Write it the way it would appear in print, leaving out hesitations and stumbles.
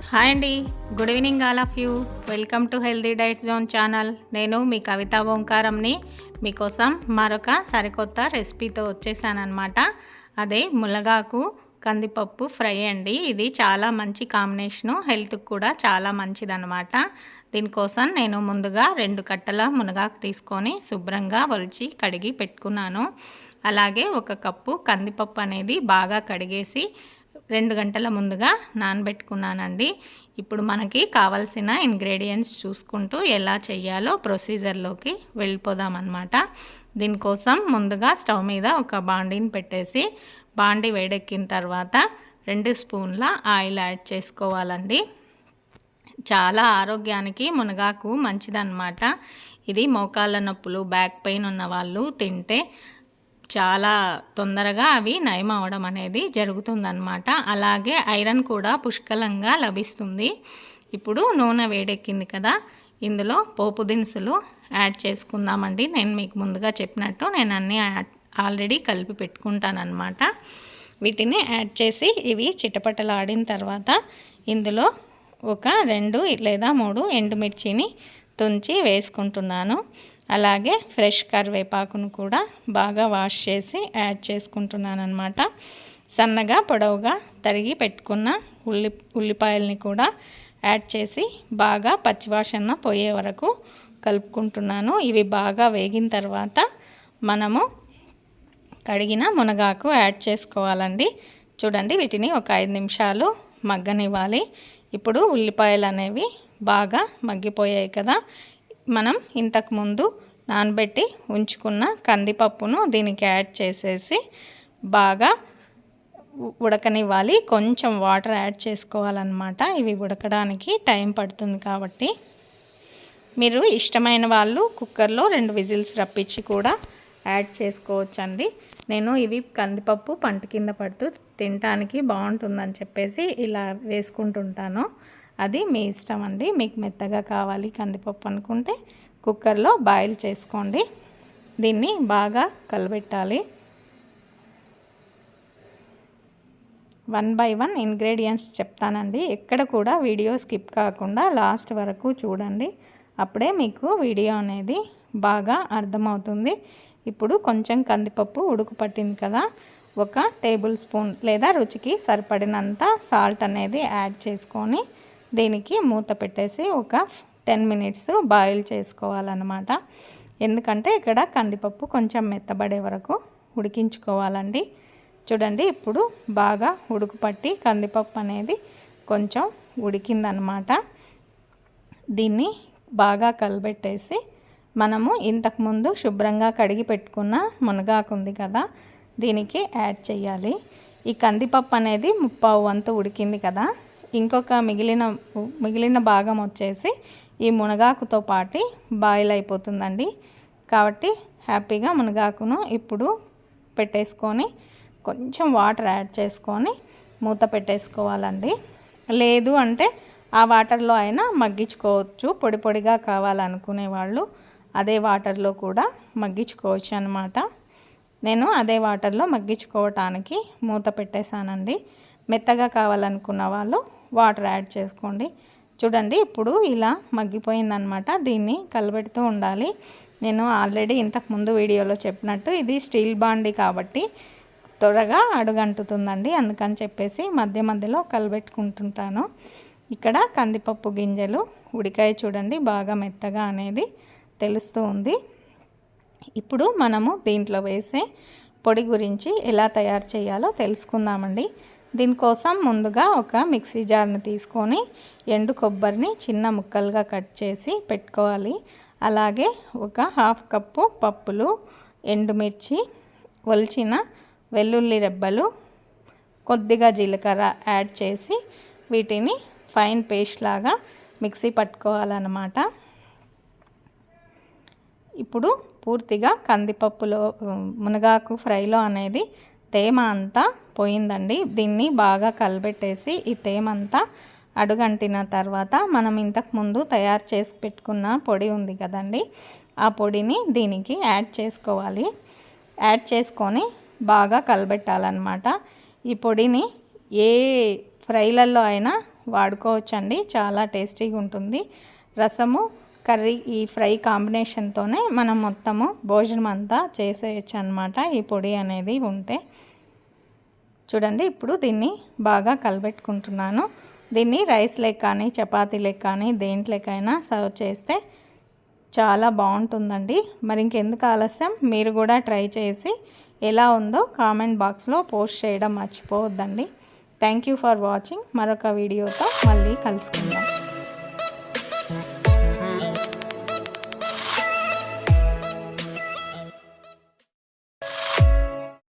Hi అండి, good evening all of you. Welcome to healthy diets zone channel. నేను మీ కవిత ఓంకారంని మీకోసం మరొక సరికొత్త రెసిపీతో వచ్చేసానమాట. అదే మునగాకు కందిపప్పు ఫ్రై అండి. ఇది చాలా మంచి కాంబినేషను, హెల్త్కి కూడా చాలా మంచిదన్నమాట. దీనికోసం నేను ముందుగా 2 కట్టల మునగాకు తీసుకొని శుభ్రంగా ఒలిచి కడిగి పెట్టుకున్నాను. అలాగే 1 కప్పు కందిపప్పు అనేది బాగా కడిగేసి 2 గంటల ముందుగా నానబెట్టుకున్నానండి. ఇప్పుడు మనకి కావాల్సిన ఇంగ్రీడియంట్స్ చూసుకుంటూ ఎలా చేయాలో ప్రొసీజర్లోకి వెళ్ళిపోదామన్నమాట. దీనికోసం ముందుగా స్టవ్ మీద ఒక బాండీని పెట్టేసి బాండీ వేడెక్కిన తర్వాత 2 స్పూన్ల ఆయిల్ యాడ్ చేసుకోవాలండి. చాలా ఆరోగ్యానికి మునగాకు మంచిదన్నమాట. ఇది మోకాళ్ళ నొప్పులు, బ్యాక్ పెయిన్ ఉన్న వాళ్ళు తింటే చాలా తొందరగా అవి నయం అవడం అనేది జరుగుతుందన్నమాట. అలాగే ఐరన్ కూడా పుష్కలంగా లభిస్తుంది. ఇప్పుడు నూనె వేడెక్కింది కదా, ఇందులో పోపు దినుసులు యాడ్ చేసుకుందామండి. నేను మీకు ముందుగా చెప్పినట్టు నేను అన్నీ ఆల్రెడీ కలిపి పెట్టుకుంటానన్నమాట. వీటిని యాడ్ చేసి ఇవి చిటపటలాడిన తర్వాత ఇందులో ఒక 2 లేదా 3 ఎండుమిర్చిని తుంచి వేసుకుంటున్నాను. అలాగే ఫ్రెష్ కరివేపాకును కూడా బాగా వాష్ చేసి యాడ్ చేసుకుంటున్నాను అనమాట. సన్నగా పొడవుగా తరిగి పెట్టుకున్న ఉల్లిపాయల్ని కూడా యాడ్ చేసి బాగా పచ్చివాసన పోయే వరకు కలుపుకుంటున్నాను. ఇవి బాగా వేగిన తర్వాత మనము కడిగిన మునగాకు యాడ్ చేసుకోవాలండి. చూడండి, వీటిని ఒక 5 నిమిషాలు మగ్గనివ్వాలి. ఇప్పుడు ఉల్లిపాయలు అనేవి బాగా మగ్గిపోయాయి కదా, మనం ఇంతకుముందు నానబెట్టి ఉంచుకున్న కందిపప్పును దీనికి యాడ్ చేసేసి బాగా ఉడకనివ్వాలి. కొంచెం వాటర్ యాడ్ చేసుకోవాలన్నమాట. ఇవి ఉడకడానికి టైం పడుతుంది కాబట్టి మీరు ఇష్టమైన వాళ్ళు కుక్కర్లో 2 విజిల్స్ రప్పించి కూడా యాడ్ చేసుకోవచ్చండి. నేను ఇవి కందిపప్పు పంట కింద పడుతూ తినడానికి బాగుంటుందని చెప్పేసి ఇలా వేసుకుంటుంటాను. అది మీ ఇష్టం అండి. మీకు మెత్తగా కావాలి కందిపప్పు అనుకుంటే కుక్కర్లో బాయిల్ చేసుకోండి. దీన్ని బాగా కలబెట్టాలి. 1 బై 1 ఇంగ్రీడియంట్స్ చెప్తానండి. ఎక్కడ కూడా వీడియో స్కిప్ కాకుండా లాస్ట్ వరకు చూడండి. అప్పుడే మీకు వీడియో అనేది బాగా అర్థమవుతుంది. ఇప్పుడు కొంచెం కందిపప్పు ఉడుకు పట్టింది కదా, 1 టేబుల్ స్పూన్ లేదా రుచికి సరిపడినంత సాల్ట్ అనేది యాడ్ చేసుకొని దీనికి మూత పెట్టేసి ఒక 10 మినిట్స్ బాయిల్ చేసుకోవాలన్నమాట. ఎందుకంటే ఇక్కడ కందిపప్పు కొంచెం మెత్తబడే వరకు ఉడికించుకోవాలండి. చూడండి, ఇప్పుడు బాగా ఉడుకు పట్టి కందిపప్పు అనేది కొంచెం ఉడికిందనమాట. దీన్ని బాగా కలబెట్టేసి మనము ఇంతకుముందు శుభ్రంగా కడిగి పెట్టుకున్న మునగాకు ఉంది కదా, దీనికి యాడ్ చేయాలి. ఈ కందిపప్పు అనేది 1/2 వంతు ఉడికింది కదా, ఇంకొక మిగిలిన భాగం వచ్చేసి ఈ మునగాకుతో పాటు బాయిల్ అయిపోతుందండి. కాబట్టి హ్యాపీగా మునగాకును ఇప్పుడు పెట్టేసుకొని కొంచెం వాటర్ యాడ్ చేసుకొని మూత పెట్టేసుకోవాలండి. లేదు అంటే ఆ వాటర్లో అయినా మగ్గించుకోవచ్చు. పొడి పొడిగా కావాలనుకునే వాళ్ళు అదే వాటర్లో కూడా మగ్గించుకోవచ్చు అన్నమాట. నేను అదే వాటర్లో మగ్గించుకోవటానికి మూత పెట్టేశానండి. మెత్తగా కావాలనుకున్న వాళ్ళు వాటర్ యాడ్ చేసుకోండి. చూడండి, ఇప్పుడు ఇలా మగ్గిపోయిందనమాట. దీన్ని కలబెడుతూ ఉండాలి. నేను ఆల్రెడీ ఇంతకుముందు వీడియోలో చెప్పినట్టు ఇది స్టీల్ బాండీ కాబట్టి త్వరగా అడుగంటుతుందండి. అందుకని చెప్పేసి మధ్య మధ్యలో కలబెట్టుకుంటుంటాను. ఇక్కడ కందిపప్పు గింజలు ఉడికాయ చూడండి, బాగా మెత్తగా అనేది తెలుస్తూ ఉంది. ఇప్పుడు మనము దీంట్లో వేసే పొడి గురించి ఎలా తయారు చేయాలో తెలుసుకుందామండి. దీనికోసం ముందుగా ఒక మిక్సీ జార్ని తీసుకొని ఎండు కొబ్బరిని చిన్న ముక్కలుగా కట్ చేసి పెట్టుకోవాలి. అలాగే ఒక 1/2 కప్పు పప్పులు, ఎండుమిర్చి, ఒలిచిన వెల్లుల్లి రెబ్బలు, కొద్దిగా జీలకర్ర యాడ్ చేసి వీటిని ఫైన్ పేస్ట్ లాగా మిక్సీ పట్టుకోవాలన్నమాట. ఇప్పుడు పూర్తిగా కందిపప్పులో మునగాకు ఫ్రైలో అనేది తేమ అంతా పోయిందండి. దీన్ని బాగా కలబెట్టేసి ఈ తేమ అంతా అడుగంటిన తర్వాత మనం ఇంతకుముందు తయారు చేసి పెట్టుకున్న పొడి ఉంది కదండి, ఆ పొడిని దీనికి యాడ్ చేసుకోవాలి. యాడ్ చేసుకొని బాగా కలబెట్టాలన్నమాట. ఈ పొడిని ఏ ఫ్రైలలో అయినా వాడుకోవచ్చండి. చాలా టేస్టీగా ఉంటుంది. రసము కర్రీ ఈ ఫ్రై కాంబినేషన్తోనే మనం మొత్తము భోజనం అంతా చేసేయచ్చు అన్నమాట ఈ పొడి అనేది ఉంటే. చూడండి, ఇప్పుడు దీన్ని బాగా కలబెట్టుకుంటున్నాను. దీన్ని రైస్ లెక్క కానీ చపాతీ లెక్క కానీ దేంట్లోకైనా సర్వ్ చేస్తే చాలా బాగుంటుందండి. మరి ఇంకెందుకు ఆలస్యం, మీరు కూడా ట్రై చేసి ఎలా ఉందో కామెంట్ బాక్స్లో పోస్ట్ చేయడం మర్చిపోవద్దండి. Thank you for watching. మరొక వీడియోతో మళ్ళీ కలుసుకుందాం.